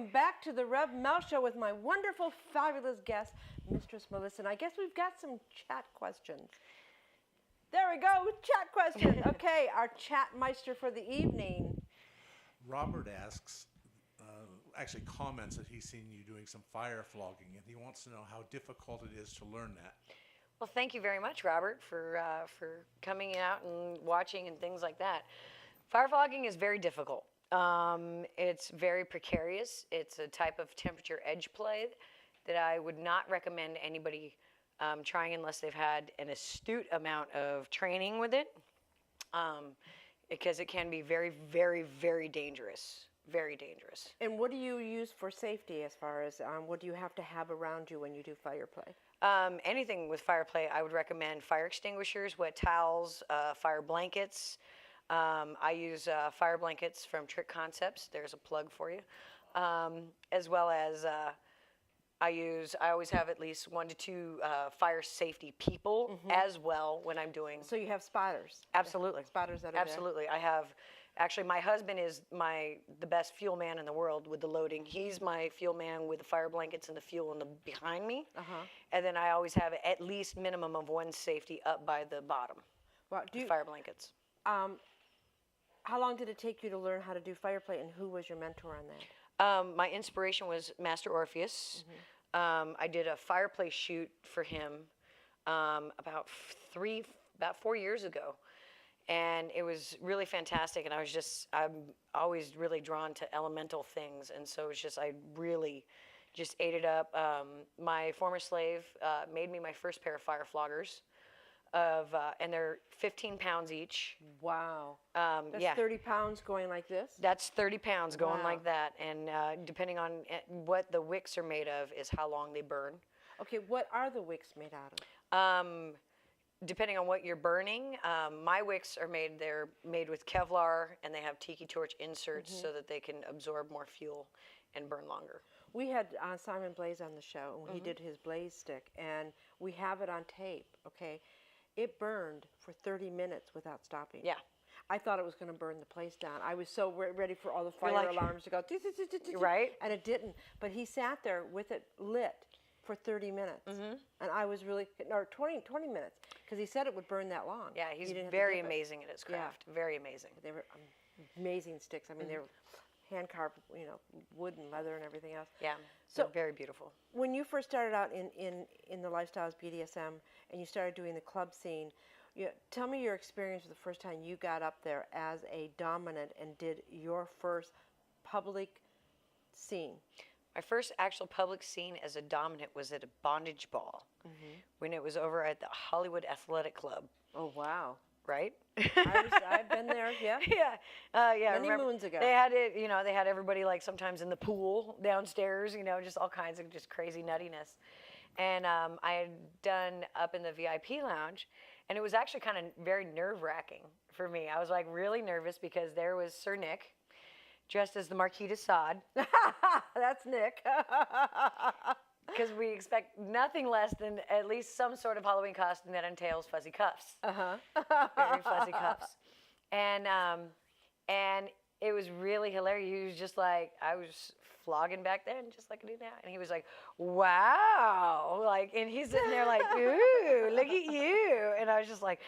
Welcome back to the Rev Mel Show with my wonderful, fabulous guest, Mistress Melissa. And I guess we've got some chat questions. There we go, chat questions. Okay, our chat meister for the evening. Robert asks, actually comments that he's seen you doing some fire flogging, and he wants to know how difficult it is to learn that. Well, thank you very much, Robert, for coming out and watching and things like that. Fire flogging is very difficult. It's very precarious. It's a type of temperature edge play that I would not recommend anybody trying unless they've had an astute amount of training with it, because it can be very, very, very dangerous. Very dangerous. And what do you use for safety as far as what do you have to have around you when you do fire play? Anything with fire play, I would recommend fire extinguishers, wet towels, fire blankets. I use fire blankets from Trick Concepts. There's a plug for you. As well as I always have at least 1 to 2 fire safety people as well when I'm doing. So you have spotters? Absolutely. Spotters that are Absolutely. I have, actually my husband is the best fuel man in the world with the loading. He's my fuel man with the fire blankets and the fuel behind me. And then I always have at least minimum of 1 safety up by the bottom. Well, fire blankets. How long did it take you to learn how to do fire play, and who was your mentor on that? My inspiration was Master Orpheus. I did a fire play shoot for him about 4 years ago. And it was really fantastic, and I'm always really drawn to elemental things, and so it's just, I really just ate it up. My former slave made me my first pair of fire floggers, and they're 15 pounds each. Wow. That's 30 pounds going like this? That's 30 pounds going like that, and depending on what the wicks are made of is how long they burn. Okay, what are the wicks made out of? Depending on what you're burning, my wicks are they're made with Kevlar, and they have tiki torch inserts so that they can absorb more fuel and burn longer. We had Simon Blaze on the show, and he did his blaze stick, and we have it on tape, okay? It burned for 30 minutes without stopping. Yeah. I thought it was going to burn the place down. I was so ready for all the fire alarms to go. Right. And it didn't. But he sat there with it lit for 30 minutes. And I was really, no, 20 minutes, because he said it would burn that long. Yeah, he's very amazing at his craft. Yeah. Very amazing. They were amazing sticks. I mean, they were hand carved, wood and leather and everything else. Yeah, so very beautiful. When you first started out in the lifestyles BDSM and you started doing the club scene, tell me your experience the first time you got up there as a dominant and did your first public scene. My first actual public scene as a dominant was at a bondage ball when it was over at the Hollywood Athletic Club. Oh, wow. Right? I've been there, yeah. Yeah. Many moons ago. They had it, they had everybody like sometimes in the pool downstairs, just all kinds of just crazy nuttiness. And I had done up in the VIP lounge, and it was actually kind of very nerve-wracking for me. I was like really nervous because there was Sir Nick, dressed as the Marquis de Sade. That's Nick. Because we expect nothing less than at least some sort of Halloween costume that entails fuzzy cuffs. Very fuzzy cuffs. And it was really hilarious. He was just like, I was flogging back then, just like I do now. And he was like, wow. And he's sitting there like, ooh, look at you. And I was just like,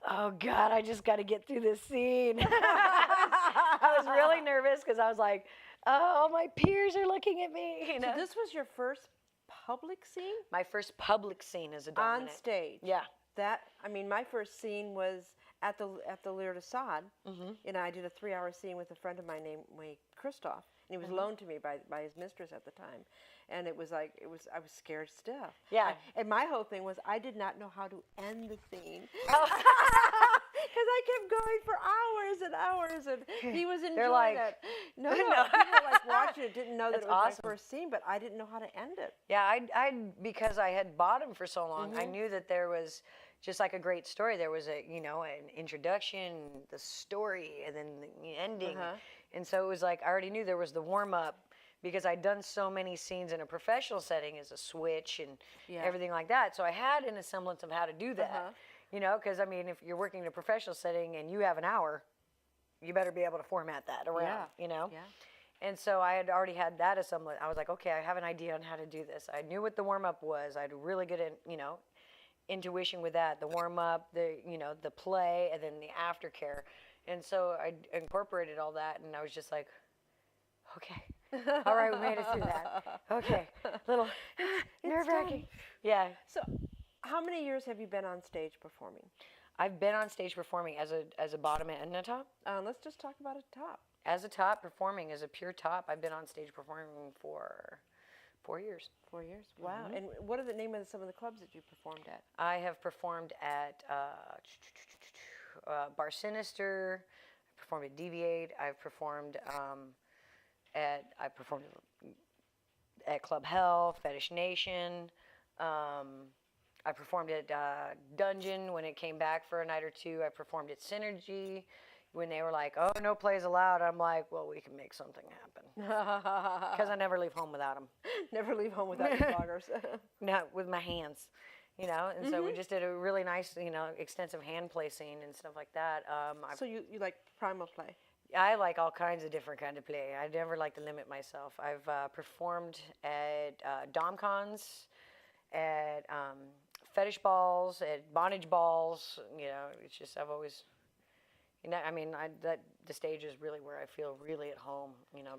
oh, God, I just got to get through this scene. I was really nervous because I was like, oh, my peers are looking at me. So this was your first public scene? My first public scene as a dominant. On stage? Yeah. My first scene was at the Lyre de Sade. I did a 3-hour scene with a friend of mine named Christoph. And he was loaned to me by his mistress at the time. And it was like, I was scared stiff. Yeah. And my whole thing was I did not know how to end the scene. Because I kept going for hours and hours, and he was enjoying it. No, people like watching it didn't know that it was my first scene, but I didn't know how to end it. Yeah, because I had bought him for so long, I knew that there was just like a great story. There was an introduction, the story, and then the ending. And so it was like I already knew there was the warm up because I'd done so many scenes in a professional setting as a switch and everything like that. So I had an semblance of how to do that. Because if you're working in a professional setting and you have an hour, you better be able to format that around, And so I had already had that as something. I was like, okay, I have an idea on how to do this. I knew what the warm-up was. I had really good, intuition with that. The warm-up, the play, and then the aftercare. And so I incorporated all that, and I was just like, okay. All right, we made it through that. Okay. Little nerve-wracking. Yeah. So how many years have you been on stage performing? I've been on stage performing as a bottom and a top. Let's just talk about a top. As a top, performing as a pure top, I've been on stage performing for 4 years. 4 years. Wow. And what are the name of some of the clubs that you performed at? I have performed at Bar Sinister. I performed at Deviate. I've performed at Club Hell, Fetish Nation. I performed at Dungeon when it came back for a night or two. I performed at Synergy when they were like, oh, no plays allowed. I'm like, well, we can make something happen. Because I never leave home without them. Never leave home without your bloggers. Not with my hands, And so we just did a really nice, extensive hand play scene and stuff like that. So you like primal play? I like all kinds of different kind of play. I never like to limit myself. I've performed at DomCons, at fetish balls, at bondage balls. It's just I've always, the stage is really where I feel really at home.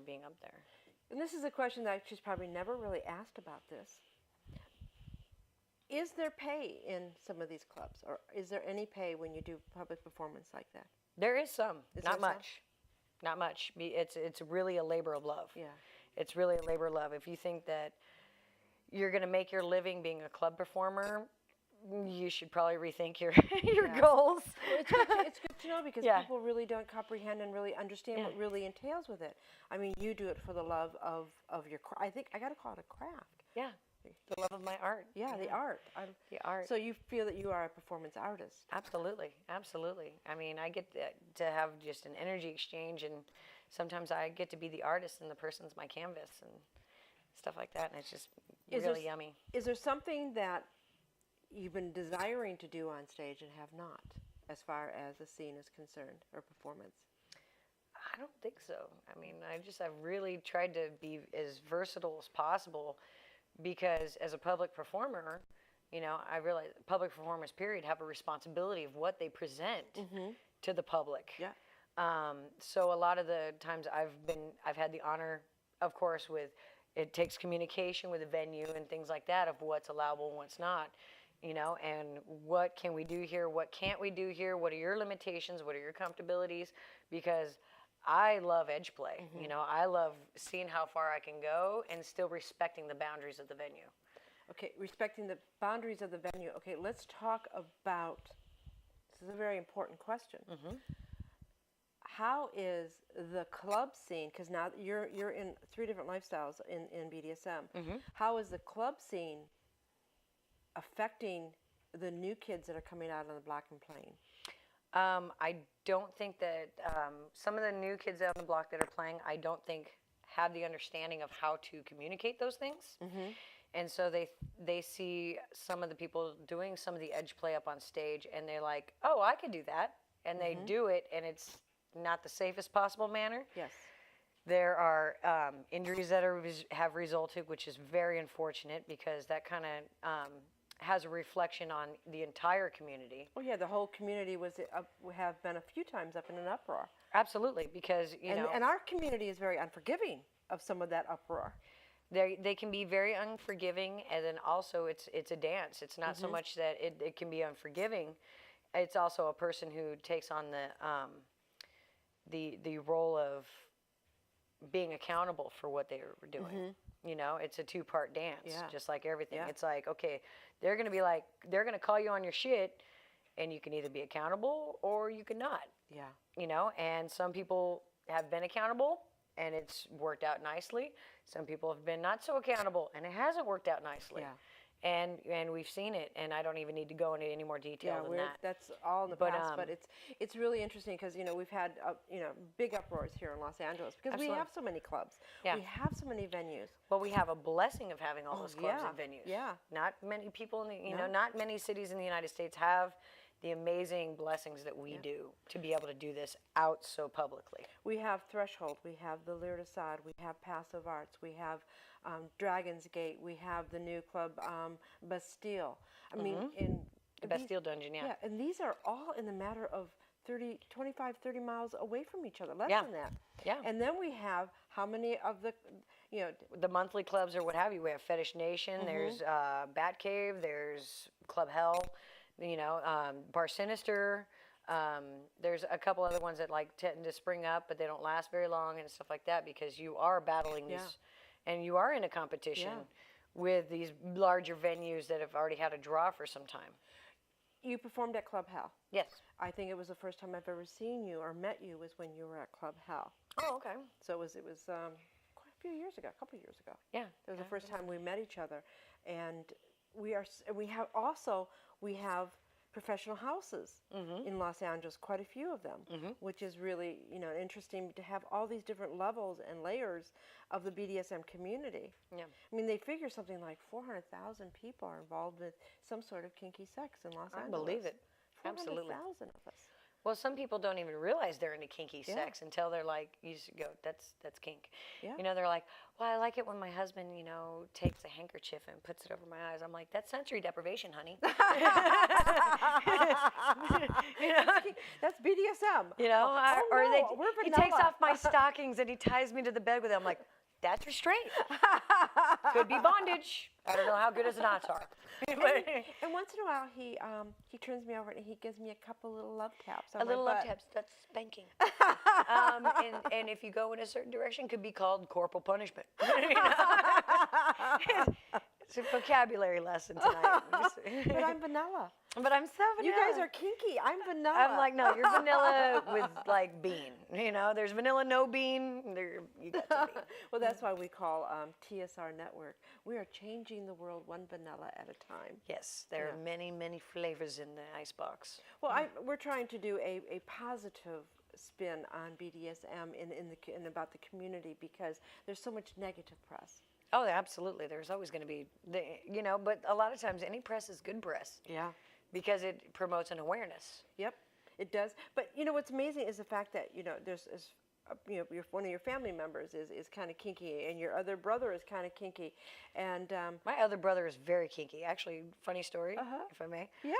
Being up there. And this is a question that she's probably never really asked about this. Is there pay in some of these clubs, or is there any pay when you do public performance like that? There is some, not much. Some? Not much. It's really a labor of love. Yeah. It's really a labor of love. If you think that you're going to make your living being a club performer, you should probably rethink your goals. Well, it's good to know because people really don't comprehend and really understand what really entails with it. I mean, you do it for the love of your craft. I think I got to call it a craft. Yeah, the love of my art. Yeah, the art. The art. So you feel that you are a performance artist. Absolutely, absolutely. I mean, I get to have just an energy exchange, and sometimes I get to be the artist and the person's my canvas and stuff like that, and it's just really yummy. Is there something that you've been desiring to do on stage and have not, as far as the scene is concerned, or performance? I don't think so. I mean, I've really tried to be as versatile as possible, because as a public performer, I realize public performers, period, have a responsibility of what they present to the public. Yeah. So a lot of the times I've had the honor, of course, it takes communication with the venue and things like that of what's allowable and what's not. And what can we do here? What can't we do here? What are your limitations? What are your comfortabilities? Because I love edge play. I love seeing how far I can go and still respecting the boundaries of the venue. Okay, respecting the boundaries of the venue. Okay, let's talk about, this is a very important question. How is the club scene, because now you're in 3 different lifestyles in BDSM. How is the club scene affecting the new kids that are coming out on the block and playing? I don't think that some of the new kids out on the block that are playing, I don't think have the understanding of how to communicate those things. And so they see some of the people doing some of the edge play up on stage, and they're like, oh, I could do that. And they do it, and it's not the safest possible manner. Yes. There are injuries that have resulted, which is very unfortunate, because that kind of has a reflection on the entire community. Oh yeah, the whole community have been a few times up in an uproar. Absolutely, because and our community is very unforgiving of some of that uproar. They can be very unforgiving, and then also it's a dance. It's not so much that it can be unforgiving. It's also a person who takes on the role of being accountable for what they were doing. It's a 2-part dance, just like everything. It's like, okay, they're going to call you on your shit, and you can either be accountable or you can not. Yeah. And some people have been accountable, and it's worked out nicely. Some people have been not so accountable, and it hasn't worked out nicely. Yeah. And we've seen it, and I don't even need to go into any more detail than that. That's all in the past, but it's really interesting because we've had big uproars here in Los Angeles because we have so many clubs. We have so many venues. Well, we have a blessing of having all those clubs and venues. Yeah. Not many people in the not many cities in the United States have the amazing blessings that we do to be able to do this out so publicly. We have Threshold, we have the Lyre d'Assad, we have Passive Arts, we have Dragon's Gate, we have the new club Bastille. I mean, in the Bastille Dungeon, Yeah, and these are all in a matter of 25, 30 miles away from each other, less than that. Yeah. And then we have how many of the, the monthly clubs or what have you. We have Fetish Nation, there's Bat Cave, there's Club Hell, Bar Sinister. There's a couple other ones that like tend to spring up, but they don't last very long and stuff like that because you are battling these, and you are in a competition with these larger venues that have already had a draw for some time. You performed at Club Hell. Yes. I think it was the first time I've ever seen you or met you was when you were at Club Hell. Oh, okay. So it was quite a few years ago, a couple of years ago. Yeah. It was the first time we met each other, and we have professional houses in Los Angeles, quite a few of them, which is really interesting to have all these different levels and layers of the BDSM community. Yeah. I mean, they figure something like 400,000 people are involved with some sort of kinky sex in Los Angeles. I believe it. Absolutely. 400,000 of us. Well, some people don't even realize they're into kinky sex until they're like, you just go, that's kink. Yeah. They're like, well, I like it when my husband, takes a handkerchief and puts it over my eyes. I'm like, that's sensory deprivation, honey. That's BDSM. He takes off my stockings and he ties me to the bed with it. I'm like, that's restraint. Could be bondage. I don't know how good his knots are. And once in a while, he turns me over and he gives me a couple little love taps on my butt. Love taps. That's spanking. And if you go in a certain direction, could be called corporal punishment. It's a vocabulary lesson tonight. But I'm vanilla. But I'm so vanilla. You guys are kinky. I'm vanilla. I'm like, no, you're vanilla with like bean. There's vanilla, no bean. You got some bean. Well, that's why we call TSR Network. We are changing the world one vanilla at a time. Yes, there are many, many flavors in the icebox. Well, we're trying to do a positive spin on BDSM in about the community because there's so much negative press. Oh, absolutely. There's always going to be, but a lot of times any press is good press. Yeah. Because it promotes an awareness. Yep, it does. But what's amazing is the fact that there's one of your family members is kind of kinky, and your other brother is kind of kinky, and my other brother is very kinky. Actually, funny story, if I may. Yeah.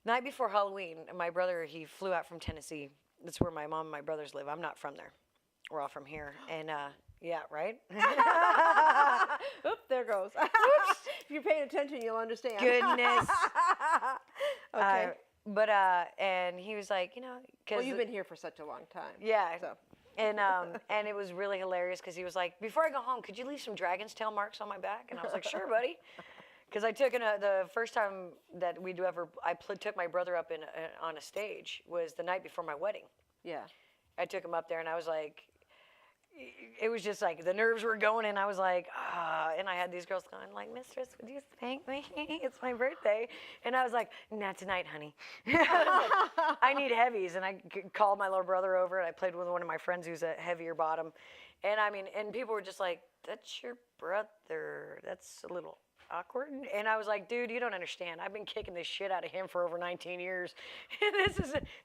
Night before Halloween, my brother he flew out from Tennessee. That's where my mom and my brothers live. I'm not from there. We're all from here, and yeah, right. Oop, there goes. If you're paying attention, you'll understand. Goodness. Okay. And he was like, well, you've been here for such a long time. Yeah. So. And it was really hilarious because he was like, before I go home, could you leave some dragon's tail marks on my back? And I was like, sure, buddy. Because I took the first time that I took my brother up on a stage was the night before my wedding. Yeah. I took him up there and I was like, it was just like the nerves were going and I was like, and I had these girls going like, Mistress, would you spank me? It's my birthday. And I was like, not tonight, honey. I need heavies. And I called my little brother over and I played with one of my friends who's a heavier bottom. And and people were just like, that's your brother. That's a little awkward. And I was like, dude, you don't understand. I've been kicking this shit out of him for over 19 years.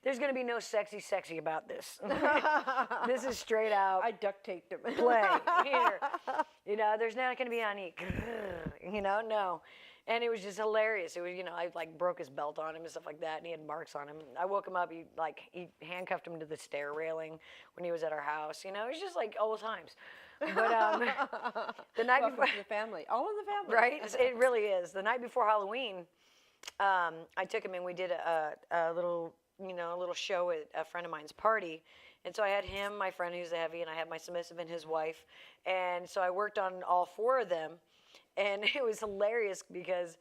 There's going to be no sexy about this. This is straight out. I duct taped him. Play. Here. There's not going to be any, no. And it was just hilarious. It was, I like broke his belt on him and stuff like that, and he had marks on him. I woke him up. He handcuffed him to the stair railing when he was at our house. It was just like old times. But the night before, the family, all in the family, right? It really is. The night before Halloween, I took him and we did a little show at a friend of mine's party. And so I had him, my friend who's a heavy, and I had my submissive and his wife. And so I worked on all four of them. And it was hilarious because